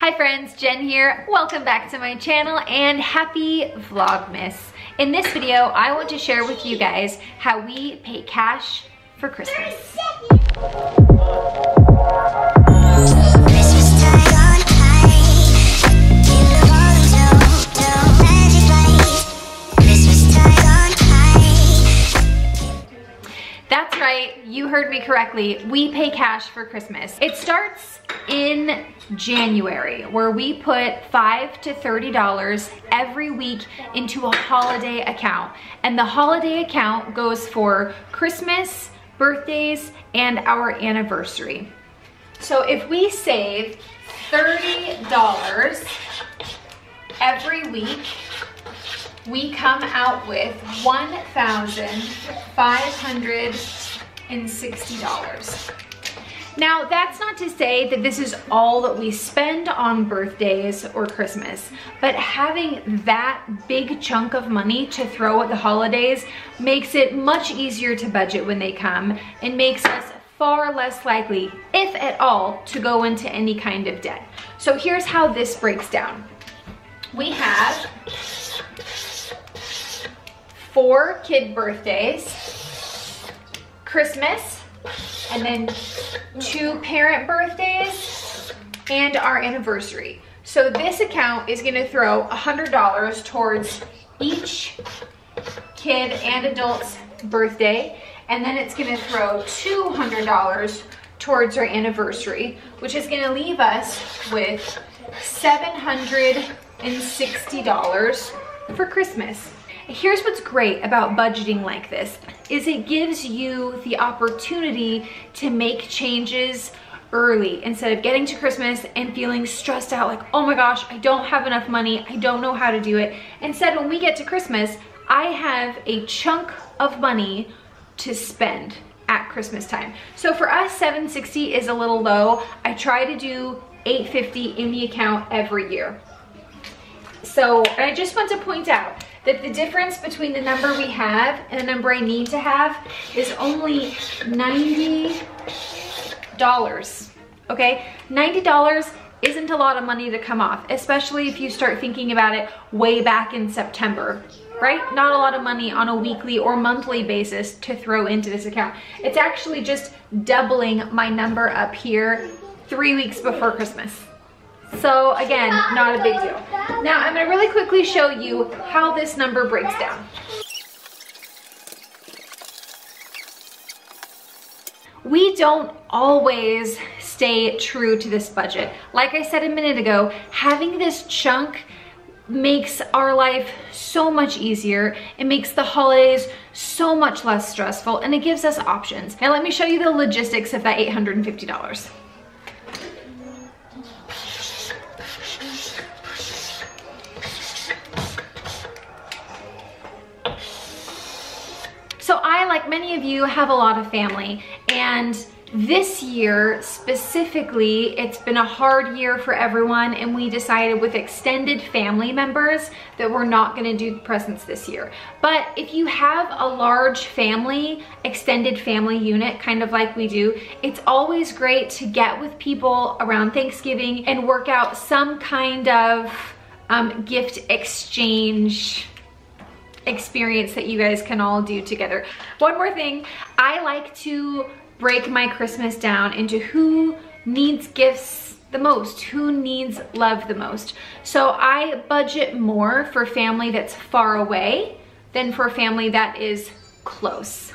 Hi friends, Jen here. Welcome back to my channel and happy Vlogmas. In this video, I want to share with you guys how we pay cash for Christmas. That's right, you heard me correctly. We pay cash for Christmas. It starts in January, where we put $5 to $30 every week into a holiday account. And the holiday account goes for Christmas, birthdays, and our anniversary. So if we save $30 every week, we come out with $1,560. Now, that's not to say that this is all that we spend on birthdays or Christmas, but having that big chunk of money to throw at the holidays makes it much easier to budget when they come and makes us far less likely, if at all, to go into any kind of debt. So here's how this breaks down. We have 4 kid birthdays, Christmas, and then 2 parent birthdays, and our anniversary. So this account is gonna throw $100 towards each kid and adult's birthday, and then it's gonna throw $200 towards our anniversary, which is gonna leave us with $760 for Christmas. Here's what's great about budgeting like this, is it gives you the opportunity to make changes early instead of getting to Christmas and feeling stressed out like, oh my gosh, I don't have enough money, I don't know how to do it. Instead, when we get to Christmas, I have a chunk of money to spend at Christmas time. So for us, $760 is a little low. I try to do $850 in the account every year. So I just want to point out that the difference between the number we have and the number I need to have is only $90, okay? $90 isn't a lot of money to come off, especially if you start thinking about it way back in September, right? Not a lot of money on a weekly or monthly basis to throw into this account. It's actually just doubling my number up here 3 weeks before Christmas. So again, not a big deal. Now I'm gonna really quickly show you how this number breaks down. We don't always stay true to this budget. Like I said a minute ago, having this chunk makes our life so much easier. It makes the holidays so much less stressful, and it gives us options. Now let me show you the logistics of that $850. So I, like many of you, have a lot of family, and this year specifically, it's been a hard year for everyone, and we decided with extended family members that we're not gonna do presents this year. But if you have a large family, extended family unit, kind of like we do, it's always great to get with people around Thanksgiving and work out some kind of gift exchange experience that you guys can all do together. One more thing, I like to break my Christmas down into who needs gifts the most, who needs love the most. So I budget more for family that's far away than for family that is close.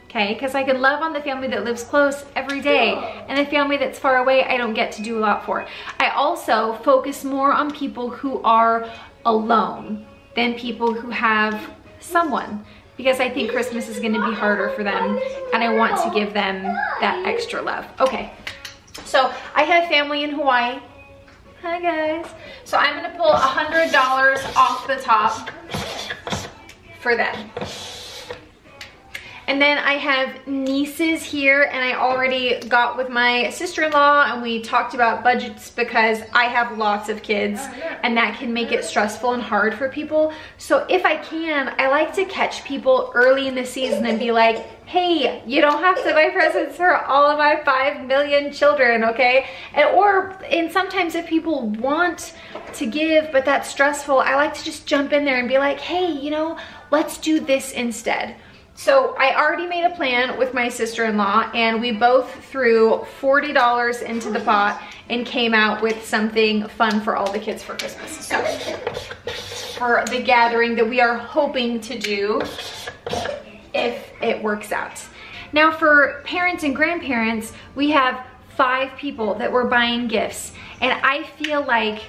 Okay, because I can love on the family that lives close every day, and the family that's far away, I don't get to do a lot for. I also focus more on people who are alone than people who have someone, because I think Christmas is gonna be harder for them, and I want to give them that extra love. Okay, so I have family in Hawaii. Hi guys. So I'm gonna pull $100 off the top for them. And then I have nieces here, and I already got with my sister-in-law and we talked about budgets because I have lots of kids and that can make it stressful and hard for people. So if I can, I like to catch people early in the season and be like, hey, you don't have to buy presents for all of my 5 million children, okay? And sometimes if people want to give, but that's stressful, I like to just jump in there and be like, hey, you know, let's do this instead. So I already made a plan with my sister-in-law and we both threw $40 into the pot and came out with something fun for all the kids for Christmas. So for the gathering that we are hoping to do if it works out. Now for parents and grandparents, we have 5 people that we're buying gifts, and I feel like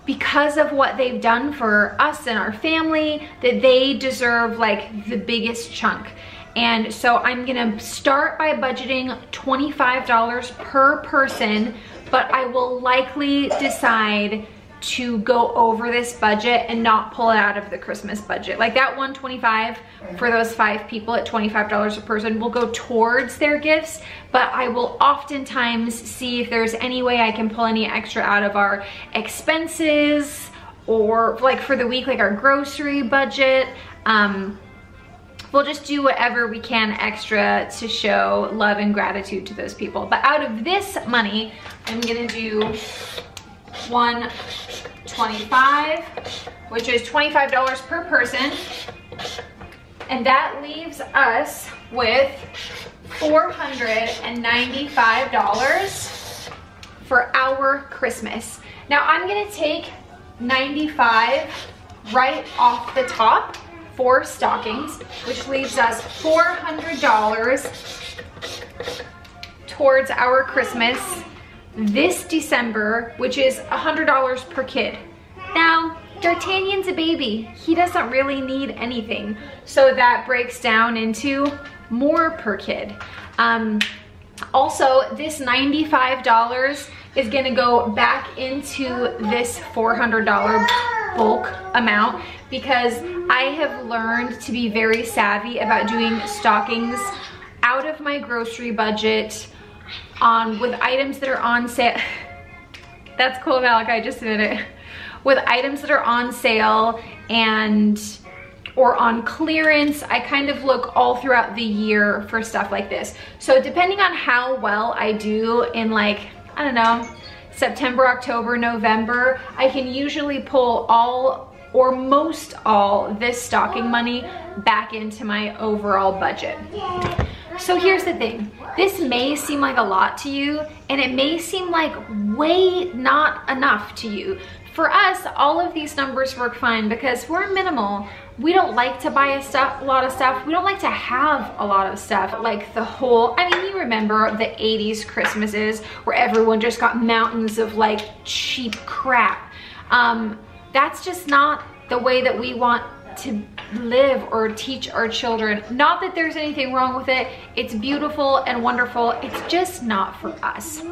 because of what they've done for us and our family, that they deserve like the biggest chunk. And so I'm gonna start by budgeting $25 per person, but I will likely decide to go over this budget and not pull it out of the Christmas budget. Like that $125 for those 5 people at $25 a person will go towards their gifts, but I will oftentimes see if there's any way I can pull any extra out of our expenses, or like for the week, like our grocery budget. We'll just do whatever we can extra to show love and gratitude to those people. But out of this money, I'm gonna do $125, which is $25 per person, and that leaves us with $495 for our Christmas. Now I'm gonna take $95 right off the top for stockings, which leaves us $400 towards our Christmas this December, which is $100 per kid. Now, D'Artagnan's a baby. He doesn't really need anything. So that breaks down into more per kid. Also, this $95 is gonna go back into this $400 bulk amount because I have learned to be very savvy about doing stockings out of my grocery budget with items that are on sale. That's cool, Malachi, just a minute. With items that are on sale or on clearance. I kind of look all throughout the year for stuff like this. So depending on how well I do in, like, I don't know, September, October, November, I can usually pull all or most all this stocking money back into my overall budget. So here's the thing, this may seem like a lot to you, and it may seem like way not enough to you. For us, all of these numbers work fine because we're minimal. We don't like to buy a lot of stuff. We don't like to have a lot of stuff. Like the whole, I mean, you remember the 80s Christmases where everyone just got mountains of like cheap crap. That's just not the way that we want to live or teach our children. Not that there's anything wrong with it. It's beautiful and wonderful. It's just not for us.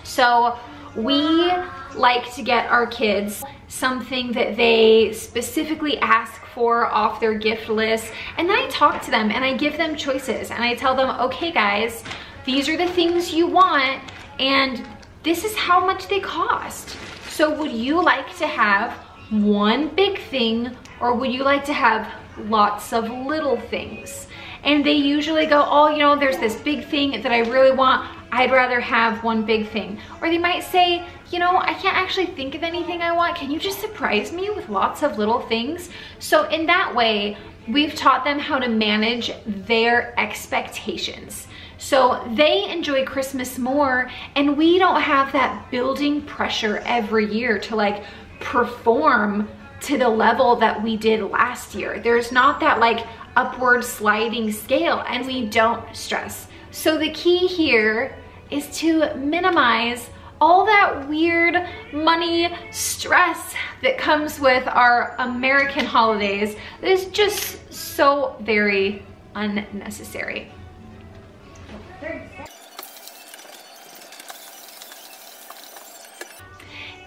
So we like to get our kids something that they specifically ask for off their gift list, and then I talk to them and I give them choices and I tell them, okay guys, these are the things you want and this is how much they cost. So would you like to have one big thing, or would you like to have lots of little things? And they usually go, oh, you know, there's this big thing that I really want. I'd rather have one big thing. Or they might say, you know, I can't actually think of anything I want. Can you just surprise me with lots of little things? So in that way, we've taught them how to manage their expectations. So they enjoy Christmas more, and we don't have that building pressure every year to like perform to the level that we did last year. There's not that like upward sliding scale, and we don't stress. So the key here is to minimize all that weird money stress that comes with our American holidays that is just so very unnecessary.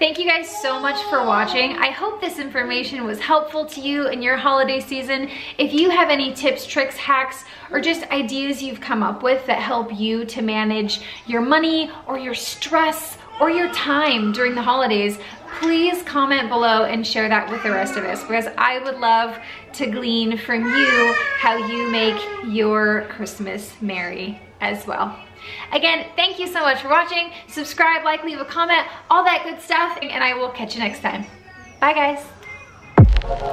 Thank you guys so much for watching. I hope this information was helpful to you in your holiday season. If you have any tips, tricks, hacks, or just ideas you've come up with that help you to manage your money or your stress or your time during the holidays, please comment below and share that with the rest of us, because I would love to glean from you how you make your Christmas merry as well. Again, thank you so much for watching. Subscribe, like, leave a comment, all that good stuff, and I will catch you next time. Bye, guys.